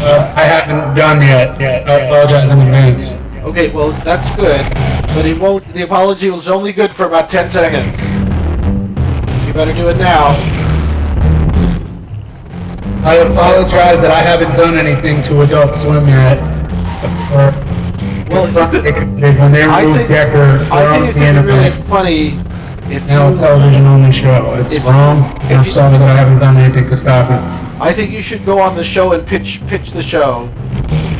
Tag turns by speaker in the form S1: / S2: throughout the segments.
S1: I haven't done yet. I apologize in advance.
S2: Okay, well, that's good, but it won't. The apology was only good for about 10 seconds. You better do it now.
S1: I apologize that I haven't done anything to Adult Swim yet.
S2: Well,
S1: when they removed Decker from
S2: I think
S1: the
S2: it could be really
S1: internet,
S2: funny if
S1: now a
S2: you,
S1: television-only show. It's wrong. I'm sorry that I haven't done anything to stop it.
S2: I think you should go on the show and pitch the show.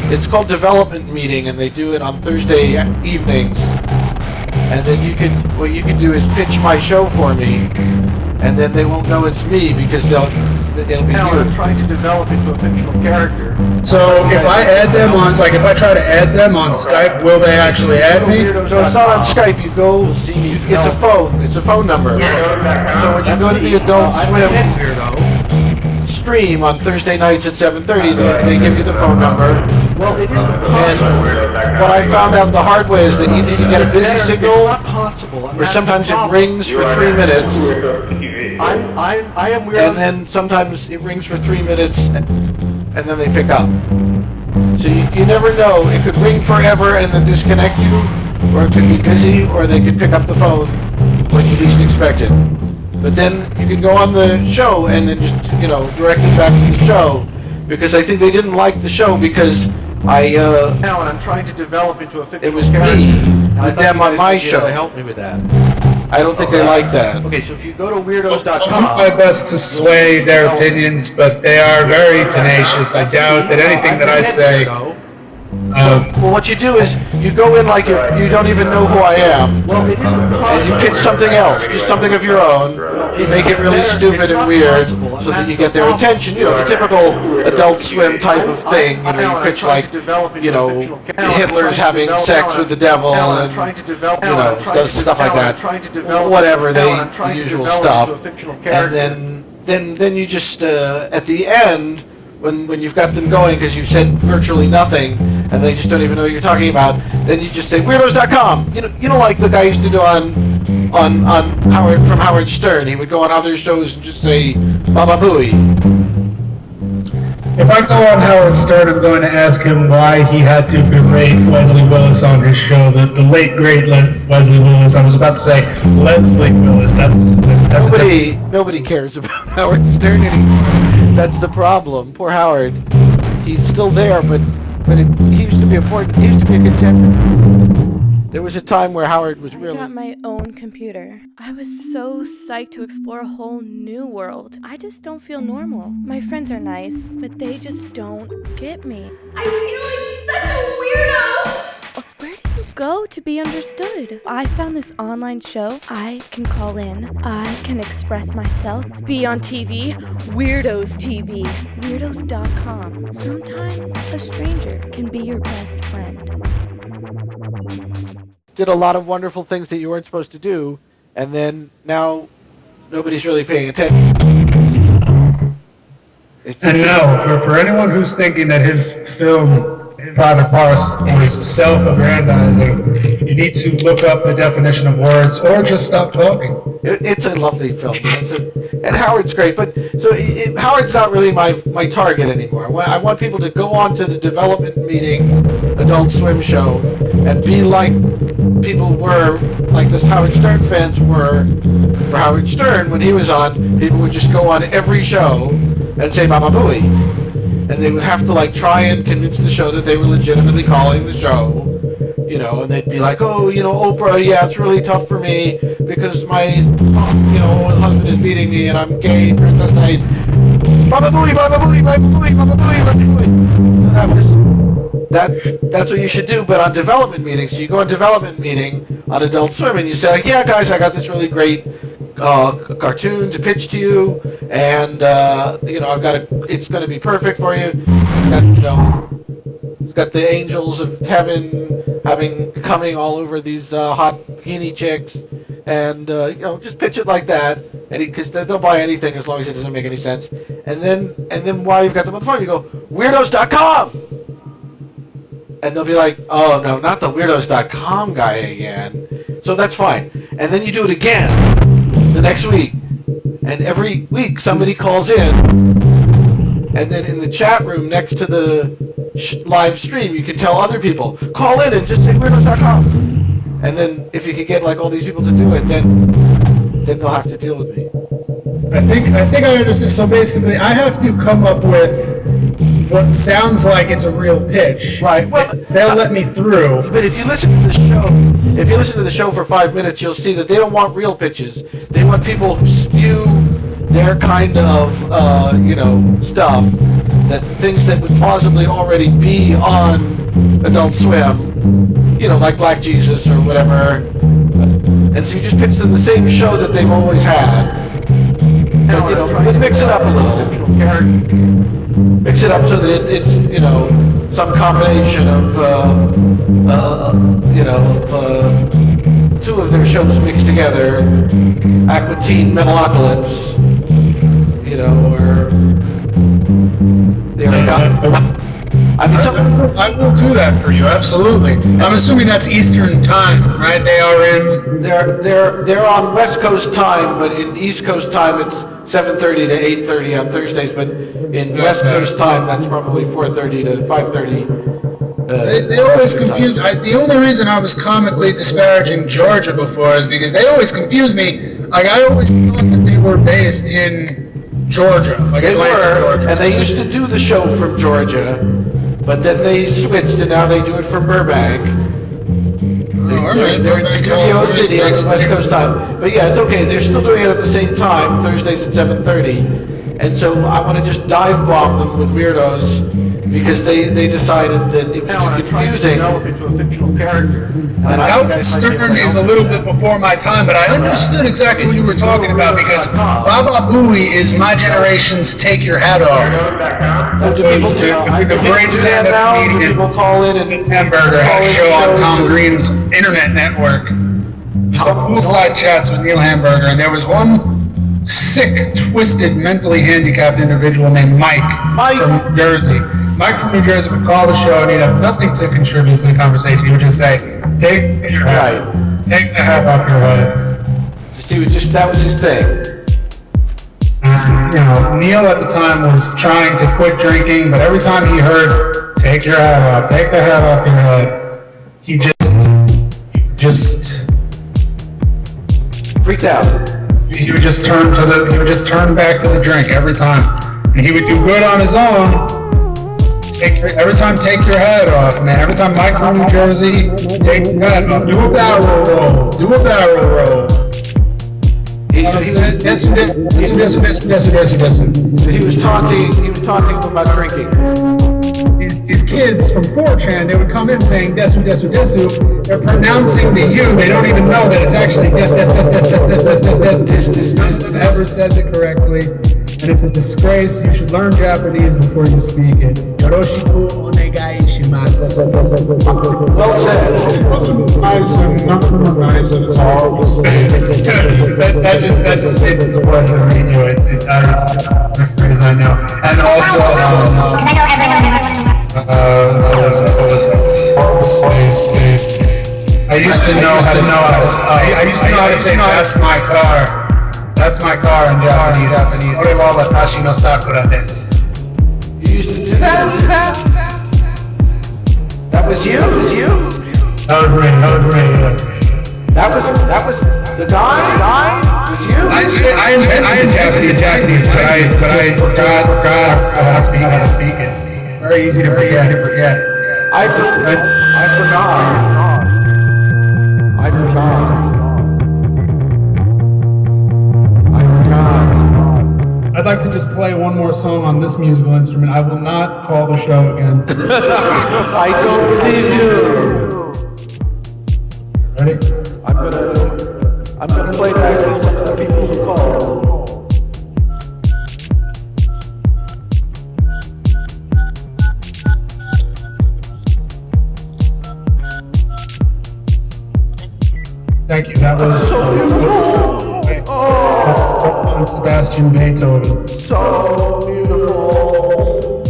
S2: It's called Development Meeting, and they do it on Thursday evenings. And then what you can do is pitch my show for me, and then they won't know it's me because it'll be you.
S3: I'm trying to develop into a fictional character.
S1: So if I add them on, like if I try to add them on Skype, will they actually add me?
S2: So it's not on Skype. You go. It's a phone. It's a phone number. So when you go to the Adult Swim stream on Thursday nights at 7:30, they give you the phone number.
S3: Well, it isn't
S2: And
S3: possible.
S2: what I found out the hard way is that either you get a busy signal,
S3: It's not possible.
S2: or sometimes it rings for 3 minutes,
S3: I am weird.
S2: and then sometimes it rings for 3 minutes, and then they pick up. So you never know. It could ring forever and then disconnect you, or it could be busy, or they could pick up the phone when you least expect it. But then you can go on the show and then just, direct it back to the show, because I think they didn't like the show because
S3: now, and I'm trying to develop into a
S2: it
S3: fictional
S2: was
S3: character.
S2: me
S3: And I
S2: with
S3: thought
S2: them
S3: you
S2: on
S3: guys
S2: my
S3: would be able
S2: show.
S3: to help me with that.
S2: I don't think they like that.
S3: Okay, so if you go to
S1: I'll do
S3: weirdos.com,
S1: my best to sway their opinions, but they are very tenacious. I doubt that anything that I say.
S2: Well, what you do is you go in like you don't even know who I am,
S3: well, it isn't
S2: and you
S3: possible.
S2: pitch something else, just something of your own. You make it really stupid and weird so that you get their attention. The typical Adult Swim type of thing. You pitch like, Hitler's having sex with the devil and, does stuff like that. Whatever, the usual stuff. And then you just, at the end, when you've got them going, because you've said virtually nothing, and they just don't even know what you're talking about, then you just say Weirdos.com. Like the guy used to do on Howard Stern. He would go on other shows and just say Baba Booey.
S1: If I go on Howard Stern, I'm going to ask him why he had to berate Wesley Willis on his show, the late great Wesley Willis. I was about to say Leslie Willis. That's
S2: Nobody cares about Howard Stern anymore. That's the problem. Poor Howard. He's still there, but he used to be important. He used to be a contender. There was a time where Howard was really...
S4: I got my own computer. I was so psyched to explore a whole new world. I just don't feel normal. My friends are nice, but they just don't get me.
S5: I feel like such a weirdo!
S4: Where do you go to be understood? I found this online show. I can call in. I can express myself. Be on TV. Weirdos TV. Weirdos.com. Sometimes a stranger can be your best friend.
S2: Did a lot of wonderful things that you weren't supposed to do, and then now nobody's really paying attention.
S1: And no, for anyone who's thinking that his film Private Parts is self-aggrandizing, you need to look up the definition of words or just stop talking.
S2: It's a lovely film, and Howard's great, but Howard's not really my target anymore. I want people to go on to the Development Meeting Adult Swim show and be like people were, like the Howard Stern fans were for Howard Stern when he was on. People would just go on every show and say Baba Booey, and they would have to try and convince the show that they were legitimately calling the show. And they'd be like, Oprah, yeah, it's really tough for me because my, husband is beating me and I'm gay, transvestite. Baba Booey, Baba Booey, Baba Booey, Baba Booey, Baba Booey. That's what you should do, but on Development Meetings, you go on Development Meeting on Adult Swim and you say, yeah, guys, I got this really great cartoon to pitch to you, and, it's going to be perfect for you. It's got the angels of heaven coming all over these hot bikini chicks, and just pitch it like that, and because they'll buy anything as long as it doesn't make any sense. And then while you've got them on the phone, you go Weirdos.com, and they'll be like, oh no, not the Weirdos.com guy again. So that's fine. And then you do it again the next week, and every week somebody calls in And then in the chat room next to the live stream, you can tell other people, call in and just say weirdos.com. And then if you could get like all these people to do it, then they'll have to deal with me.
S1: I think I understand. So basically, I have to come up with what sounds like it's a real pitch.
S2: Right. Well,
S1: they'll let me through.
S2: But if you listen to the show for 5 minutes, you'll see that they don't want real pitches. They want people who spew their kind of stuff, that things that would possibly already be on Adult Swim, like Black Jesus or whatever. And so you just pitch them the same show that they've always had. But mix it up a little. Mix it up so that it's some combination of two of their shows mixed together, Aquatine Metalocalypse, or
S1: I will do that for you, absolutely. I'm assuming that's Eastern time, right? They are in.
S2: They're on West Coast time, but in East Coast time it's 7:30 to 8:30 on Thursdays. But in West Coast time, that's probably 4:30 to 5:30.
S1: They always confuse. The only reason I was comically disparaging Georgia before is because they always confuse me. Like I always thought that they were based in Georgia, like Atlanta, Georgia.
S2: And they used to do the show from Georgia, but then they switched, and now they do it from Burbank. They're in Studio City on West Coast time. But yeah, it's okay. They're still doing it at the same time, Thursdays at 7:30. And so I want to just dive bomb them with Weirdos because they decided that it was too confusing.
S3: Develop into a fictional character.
S2: And
S1: Howard Stern is a little bit before my time, but I understood exactly what you were talking about because Baba Booey is my generation's Take Your Hat Off. The great stand-up comedian
S2: people call in and
S1: Hamburger had a show on Tom Green's internet network. Just poolside chats with Neil Hamburger, and there was one sick, twisted, mentally handicapped individual named Mike from New Jersey. Mike from New Jersey would call the show and he'd have nothing to contribute to the conversation. He would just say, take your hat, take the hat off your head.
S2: That was his thing.
S1: Neil at the time was trying to quit drinking, but every time he heard, take your hat off, take the hat off your head, he just
S2: freaked out.
S1: He would just turn back to the drink every time. And he would do good on his own. Every time, take your head off, man. Every time Mike from New Jersey, take your head off. Do a barrel roll. Do a barrel roll.
S2: He was taunting about drinking.
S1: These kids from 4chan, they would come in saying desu, desu, desu. They're pronouncing the U. They don't even know that it's actually des. None of them ever says it correctly. And it's a disgrace. You should learn Japanese before you speak it. Yoroshiku onegai shimasu.
S2: Well said.
S6: It wasn't nice and not nice and it's all the same.
S1: that just makes it a pleasure to meet you. That's the phrase I know. And also, I used to know how to say that's my car. That's my car in Japanese. Ore wa watashi no sakura desu.
S2: You used to do that? That was you?
S1: That was me.
S2: That was the guy? Was you?
S1: I am Japanese, but I forgot how to speak it. Very easy to forget.
S2: I forgot.
S1: I'd like to just play one more song on this musical instrument. I will not call the show again.
S2: I don't believe you.
S1: Ready?
S2: I'm gonna play back to some of the people who called.
S1: Thank you. That was Sebastian Beethoven.
S2: So beautiful.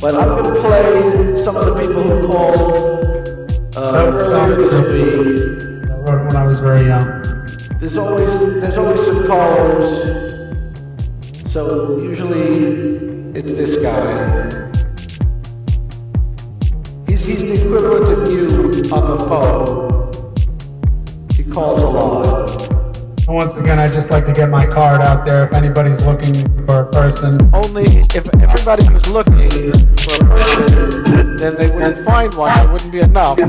S2: But I'm gonna play some of the people who called earlier this week.
S1: I wrote it when I was very young.
S2: There's always some callers. So usually It's this guy. He's the equivalent of you on the phone. He calls a lot.
S1: Once again, I'd just like to get my card out there if anybody's looking for a person.
S2: Only if everybody was looking for a person, then they wouldn't find one. There wouldn't be enough. You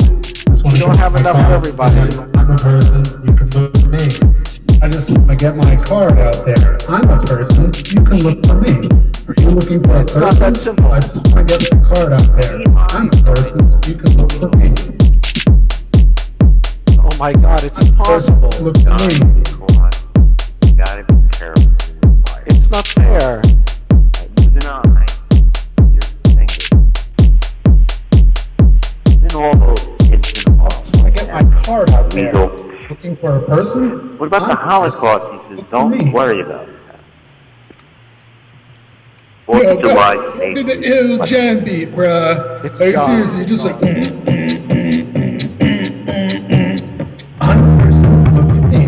S2: don't have enough for everybody.
S1: I'm a person, you can look for me. I just want to get my card out there. I'm a person, you can look for me. Are you looking for a person?
S2: Not that simple.
S1: I just want to get my card out there. I'm a person, you can look for me.
S2: Oh my God, it's impossible.
S1: Look for me.
S7: You gotta be careful.
S2: It's not fair.
S7: Moving on, right? You're thinking. In all those instant
S1: I just want to get my card out there.
S7: legal.
S1: Looking for a person?
S7: What about the
S1: I'm a
S7: Holocaust?
S1: person.
S7: He says,
S1: Look for
S7: don't
S1: me.
S7: worry about that. 4th of July,
S1: Did the ill jam beat, bruh?
S2: It's
S1: Like,
S2: John.
S1: seriously, just like. I'm a person, look for me.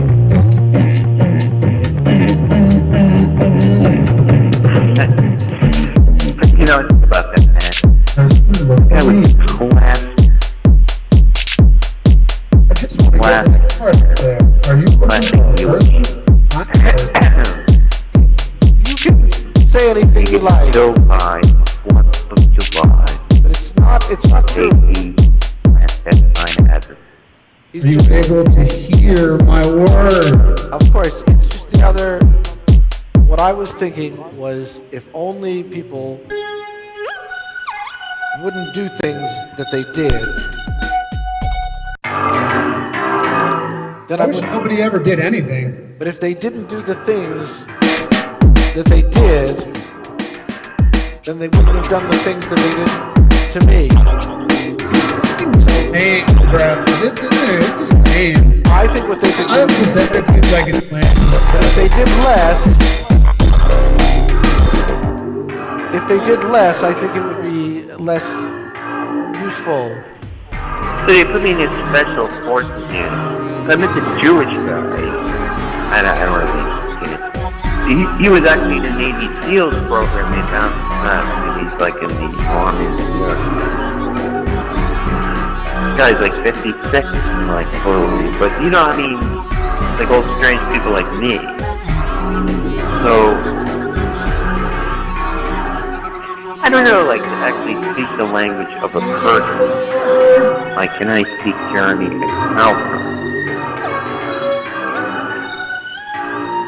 S7: But you know about that, man.
S1: Person, look
S7: That
S1: for me.
S7: was class.
S1: I just want to get my card out there. Are you looking for a person? I'm a person.
S2: You can say anything you like,
S7: Still by 4th of July.
S2: but it's not true.
S7: That sign has it.
S2: He's
S1: Are you
S2: just-
S1: able to hear my word?
S2: Of course, it's just the other. What I was thinking was if only people wouldn't do things that they did, then
S1: I
S2: I
S1: wish
S2: wouldn't.
S1: nobody ever did anything.
S2: But if they didn't do the things that they did, then they wouldn't have done the things that they did to me.
S1: Name, bruh. It's just name.
S2: I think what they could
S1: I
S2: do,
S1: have to say that seems like it's planned.
S2: if they did less, I think it would be less useful.
S7: So they put me in a special forces unit. I met the Jewish guy. I don't really get it. He was actually in the Navy SEALs program. They found he's like in the army. This guy's like 56, like totally. But you know, I mean, like old strange people like me. So I don't know, like to actually speak the language of a person. Like, can I speak Jeremy Alfred?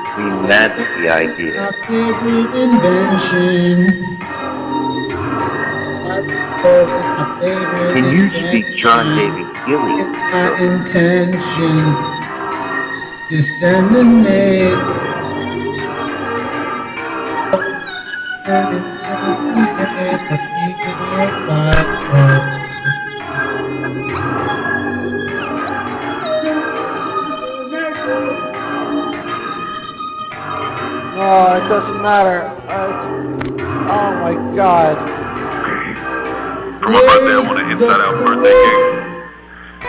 S7: I mean, that's the idea.
S1: My favorite invention. My favorite
S7: Can you speak John David Gilly?
S1: It's my intention to disseminate. And it's something that I feel like.
S2: Oh, it doesn't matter. Oh my God.
S8: For my birthday, I want an inside out birthday cake. I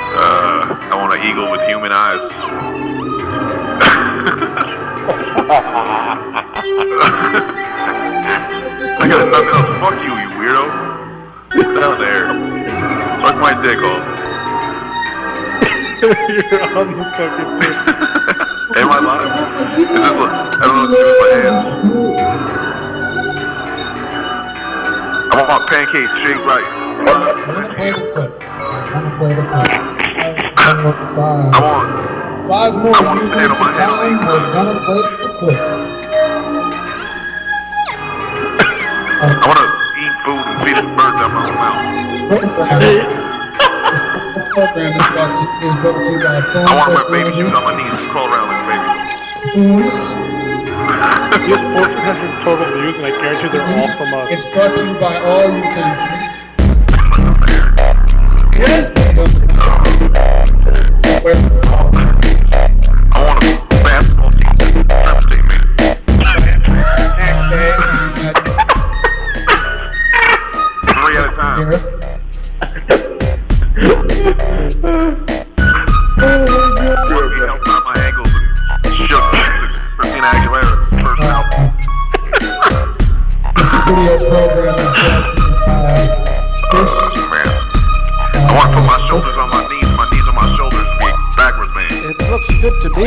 S8: want an eagle with human eyes. I got nothing else. Fuck you, you weirdo. Get down there. Suck my dick off.
S3: You're on the fucking thing.
S8: Am I live? Is this what, I don't know what to do with my hands. I want my pancakes shaped right.
S1: I'm gonna play the clip.
S8: I want
S1: 5 more
S8: I want to stand
S1: units
S8: on my
S1: of time.
S8: head.
S1: We're gonna play the clip.
S8: I want to eat food and feed this bird down my own mouth.
S1: This program is brought to you by
S8: I want my baby shoes on my knees and crawl around like a baby.
S1: Spoons.
S3: This portion has been total views, and I guarantee they're all from us.
S1: It's brought to you by all utensils. Yes,
S8: I want a basketball team to represent me. Three at a time. Good, he helped out my ankles and shook Christina Aguilera's first album.
S1: This video pro
S8: want to put my shoulders on my knees on my shoulders, and be backwards man.
S2: It looks good to me.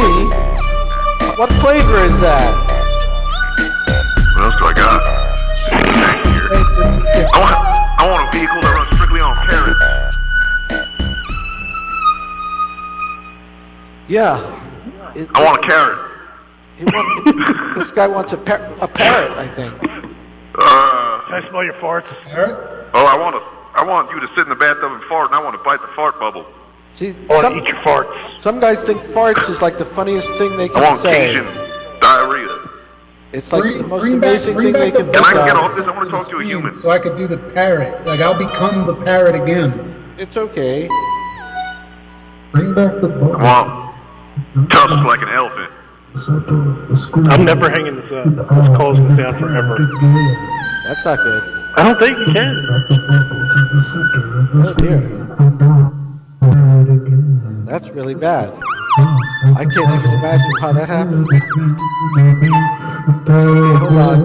S2: What flavor is that?
S8: What else do I got? I want a vehicle that runs strictly on carrots.
S2: Yeah.
S8: I want a carrot.
S2: This guy wants a parrot, I think.
S3: Can I smell your farts?
S1: Parrot?
S8: Oh, I want you to sit in the bathtub and fart, and I want to bite the fart bubble.
S2: See,
S3: I want to eat your farts.
S2: some guys think farts is like the funniest thing they
S8: I
S2: can
S8: want
S2: say.
S8: Cajun diarrhea.
S2: It's like the most amazing thing they can
S8: Can
S2: think
S8: I get
S2: of.
S8: off this? I want to talk to a human.
S1: So I could do the parrot. Like, I'll become the parrot again.
S2: It's okay.
S6: Bring back the book.
S8: I want tusks like an elephant.
S3: I'm never hanging this up. This call's going to stay on forever.
S2: That's not good.
S3: I don't think you can.
S2: Oh dear. That's really bad. I can't even imagine how that happened. Hold on.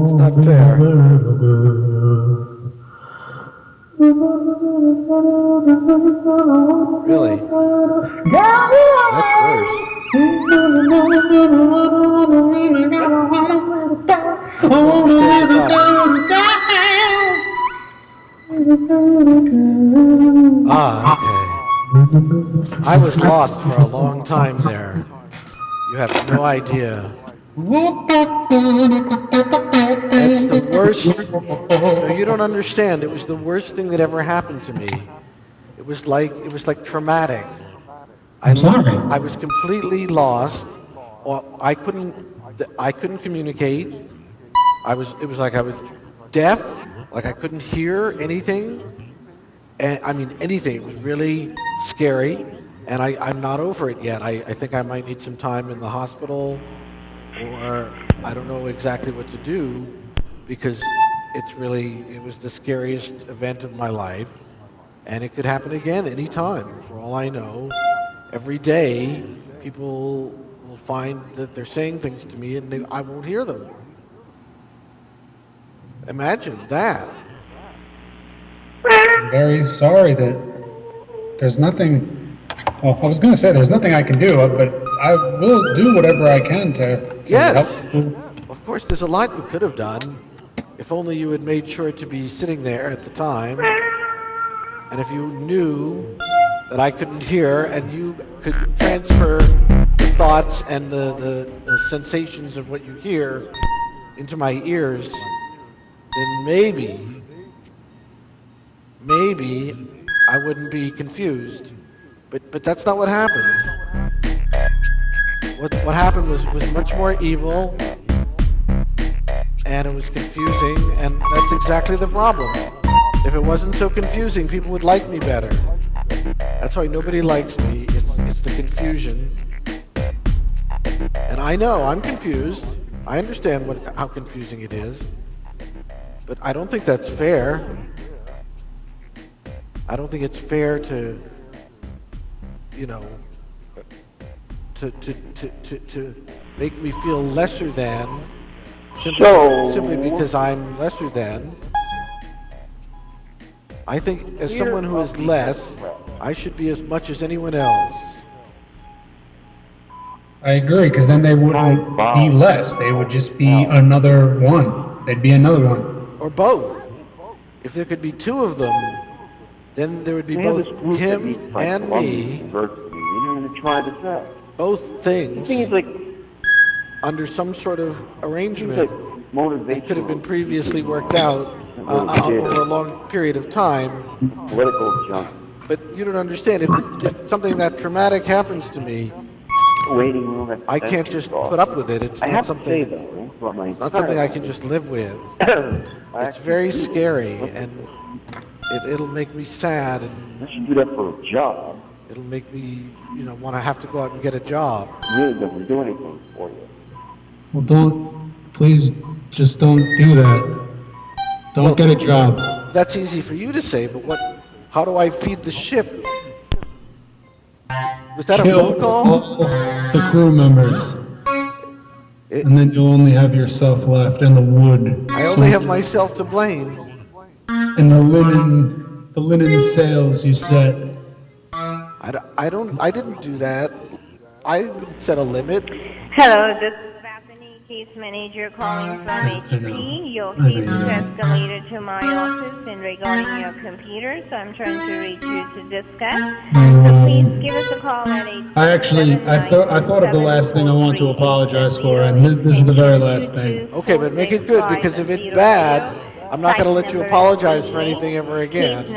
S2: It's not fair. Really? That's worse. Ah, okay. I was lost for a long time there. You have no idea. It's the worst. No, you don't understand. It was the worst thing that ever happened to me. It was like traumatic. I was completely lost. Or I couldn't communicate. It was like I was deaf. Like I couldn't hear anything. And I mean anything. It was really scary. And I'm not over it yet. I think I might need some time in the hospital, or I don't know exactly what to do, because it was the scariest event of my life, and it could happen again anytime. For all I know, every day people will find that they're saying things to me and I won't hear them. Imagine that.
S1: I'm very sorry that there's nothing. Well, I was going to say there's nothing I can do, but I will do whatever I can to
S2: Yes.
S1: help you.
S2: Of course, there's a lot you could have done, if only you had made sure to be sitting there at the time, and if you knew that I couldn't hear, and you could transfer the thoughts and the sensations of what you hear into my ears, then maybe I wouldn't be confused. But that's not what happened. What happened was much more evil, and it was confusing, and that's exactly the problem. If it wasn't so confusing, people would like me better. That's why nobody likes me. It's the confusion. And I know I'm confused. I understand how confusing it is. But I don't think that's fair. I don't think it's fair to make me feel lesser than, simply because I'm lesser than. I think as someone who is less, I should be as much as anyone else.
S1: I agree, because then they wouldn't be less. They would just be another one. They'd be another one.
S2: Or both. If there could be two of them, then there would be both him and me, both things, under some sort of arrangement that could have been previously worked out over a long period of time. But you don't understand, if something that traumatic happens to me, I can't just put up with it. It's not something I can just live with. It's very scary, and it'll make me sad, and
S9: I should do that for a job.
S2: It'll make me, want to have to go out and get a job.
S9: It really doesn't do anything for you.
S6: Well, please just don't do that. Don't get a job.
S2: that's easy for you to say, but how do I feed the ship? Was that a
S1: Kill
S2: phone call?
S1: all the crew members. And then you'll only have yourself left and the wood.
S2: I only have myself to blame.
S1: And the linen sails you set.
S2: I didn't do that. I set a limit.
S10: Hello, this is Bethany, case manager calling from HP. Your case is escalated to my office in regarding your computer, so I'm trying to reach you to discuss. So please give us a call at 8.
S1: I thought of the last thing I want to apologize for, and this is the very last thing.
S2: Okay, but make it good, because if it's bad, I'm not going to let you apologize for anything ever again.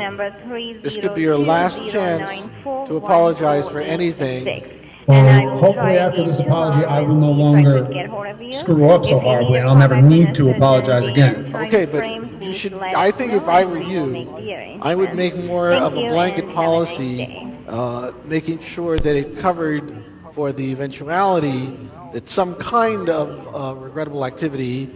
S2: This could be your last chance to apologize for anything.
S1: Well, hopefully after this apology, I will no longer screw up so horribly, and I'll never need to apologize again.
S2: Okay, but you should. I think if I were you, I would make more of a blanket policy, making sure that it covered for the eventuality that some kind of regrettable activity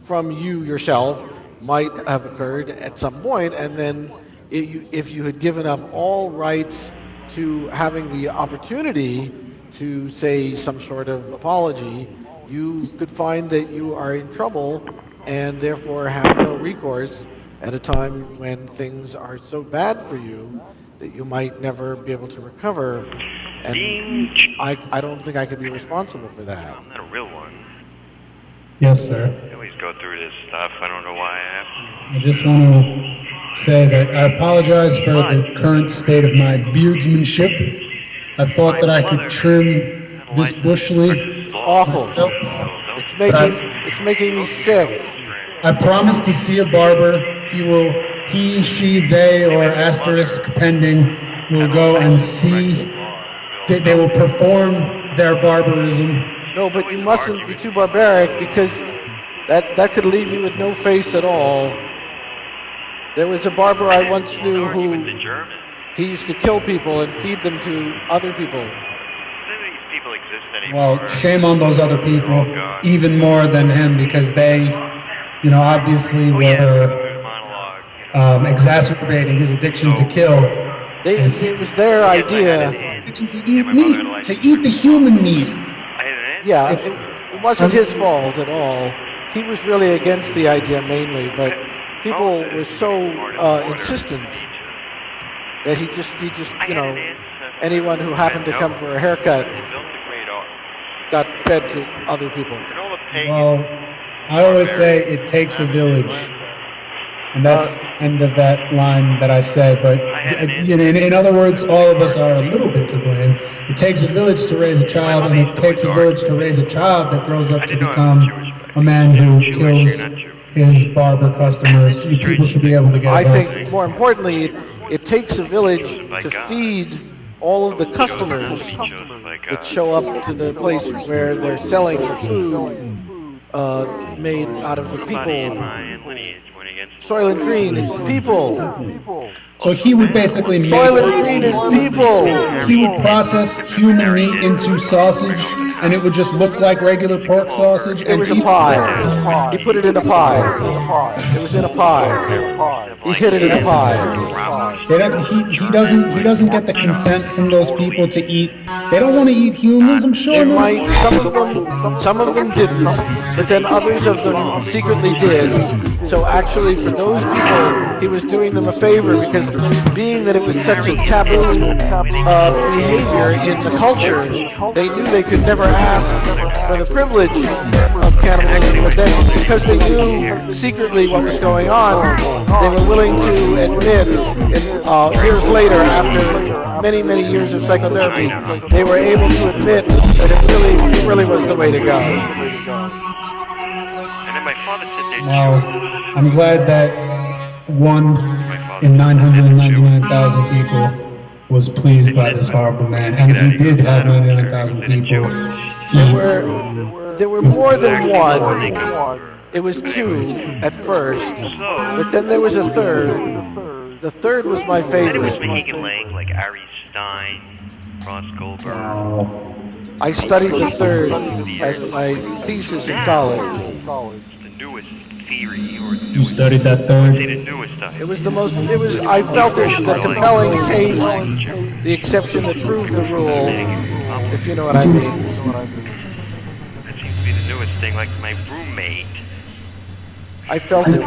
S2: from you yourself might have occurred at some point, and then if you had given up all rights to having the opportunity to say some sort of apology, you could find that you are in trouble and therefore have no recourse at a time when things are so bad for you that you might never be able to recover. And I don't think I could be responsible for that.
S11: I'm not a real one.
S1: Yes, sir.
S11: I always go through this stuff. I don't know why I have to.
S1: I just want to say that I apologize for the current state of my beardsmanship. I thought that I could trim this bush leaf
S2: It's awful.
S1: myself.
S2: It's making me sick.
S1: I promised to see a barber. He, she, they, or asterisk pending, will go and see. They will perform their barbarism.
S2: No, but you mustn't be too barbaric, because that could leave you with no face at all. There was a barber I once knew who he used to kill people and feed them to other people.
S1: Well, shame on those other people, even more than him, because they, obviously were exacerbating his addiction to kill.
S2: It was their idea.
S1: Addiction to eat meat, to eat the human meat.
S2: Yeah, it wasn't his fault at all. He was really against the idea mainly, but people were so insistent that he just, anyone who happened to come for a haircut got fed to other people.
S1: Well, I always say it takes a village. And that's the end of that line that I said. But in other words, all of us are a little bit to blame. It takes a village to raise a child, and it takes a village to raise a child that grows up to become a man who kills his barber customers. You people should be able to get it.
S2: I think, more importantly, it takes a village to feed all of the customers that show up to the place where they're selling the food made out of the people. Soylent Green is people.
S1: So he would basically make...
S2: Soylent Green is people.
S1: He would process human meat into sausage, and it would just look like regular pork sausage.
S2: It was a pie. He put it in a pie. It was in a pie. He hid it in a pie.
S1: He doesn't get the consent from those people to eat. They don't want to eat humans, I'm sure.
S2: Some of them didn't, but then others of them secretly did. So actually, for those people, he was doing them a favor, because being that it was such a taboo behavior in the culture, they knew they could never ask for the privilege of cannibalism, but then because they knew secretly what was going on, they were willing to admit, years later, after many, many years of psychotherapy, they were able to admit that it really was the way to go.
S1: Well, I'm glad that 1 in 999,000 people was pleased by this horrible man, and he did have 99,000 people.
S2: There were more than one. It was 2 at first, but then there was a third. The third was my favorite.
S11: It was Mohegan Lake, like Ari Stein, Ross Goldberg.
S2: I studied the third as my thesis in college.
S11: newest theory or the
S1: You
S11: newest,
S1: studied that
S11: say
S1: third?
S11: the newest stuff.
S2: It was the most. It was. I felt it was the compelling case, the exception that proved the rule. If you know what I mean.
S11: That seems to be the newest thing. Like my roommate.
S2: I felt it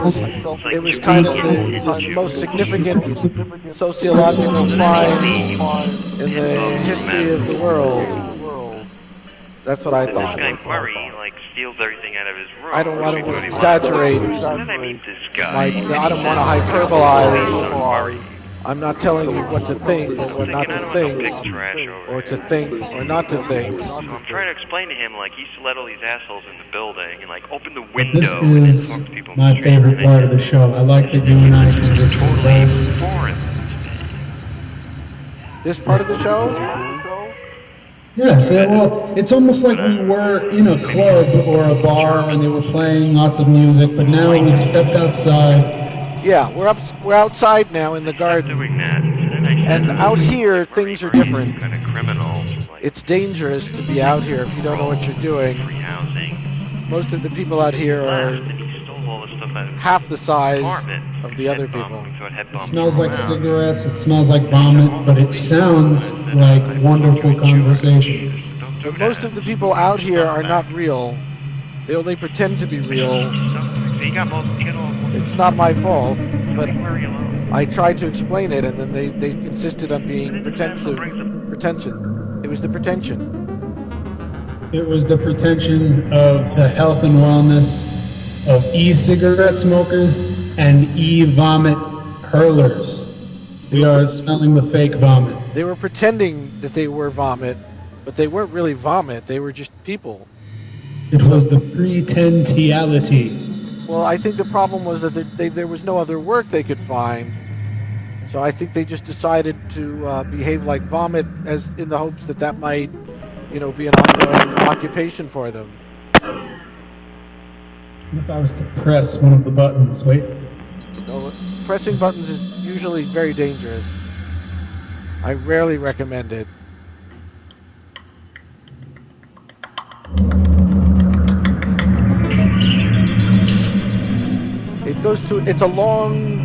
S2: was kind of the most significant sociological find in the history of the world. That's what I thought.
S11: This guy Murray like steals everything out of his room.
S2: I don't want to exaggerate.
S11: I mean, this guy.
S2: I don't want to hyperbolize. I'm not telling you what to think or what not to think, or to think or not to think.
S11: So I'm trying to explain to him, like, he used to let all these assholes in the building and, like, open the
S1: This
S11: window and then
S1: is
S11: talk to people in
S1: my
S11: the street.
S1: favorite part of the show. I like that you and I can just converse.
S2: This part of the show?
S1: Yes, well, it's almost like we were in a club or a bar and they were playing lots of music, but now we've stepped outside.
S2: Yeah, we're outside now in the garden. And out here, things are different. It's dangerous to be out here if you don't know what you're doing. Most of the people out here are half the size of the other people.
S1: It smells like cigarettes, it smells like vomit, but it sounds like wonderful conversation.
S2: But most of the people out here are not real. They only pretend to be real. It's not my fault, but I tried to explain it, and then they insisted on being pretension. It was the pretension.
S1: It was the pretension of the health and wellness of e-cigarette smokers and e-vomit hurlers. We are smelling the fake vomit.
S2: They were pretending that they were vomit, but they weren't really vomit. They were just people.
S1: It was the pretentiality.
S2: Well, I think the problem was that there was no other work they could find. So I think they just decided to behave like vomit, as in the hopes that that might, be an ongoing occupation for them.
S1: What if I was to press one of the buttons? Wait.
S2: No, pressing buttons is usually very dangerous. I rarely recommend it. It's a long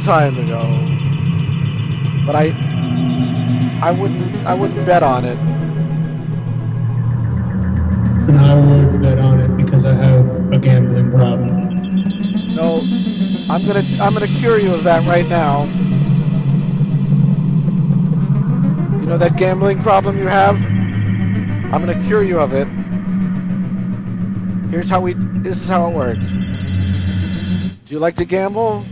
S2: time ago, but I wouldn't bet on it.
S1: And I would bet on it because I have a gambling problem.
S2: No, I'm gonna cure you of that right now. You know that gambling problem you have? I'm gonna cure you of it. This is how it works. Do you like to gamble?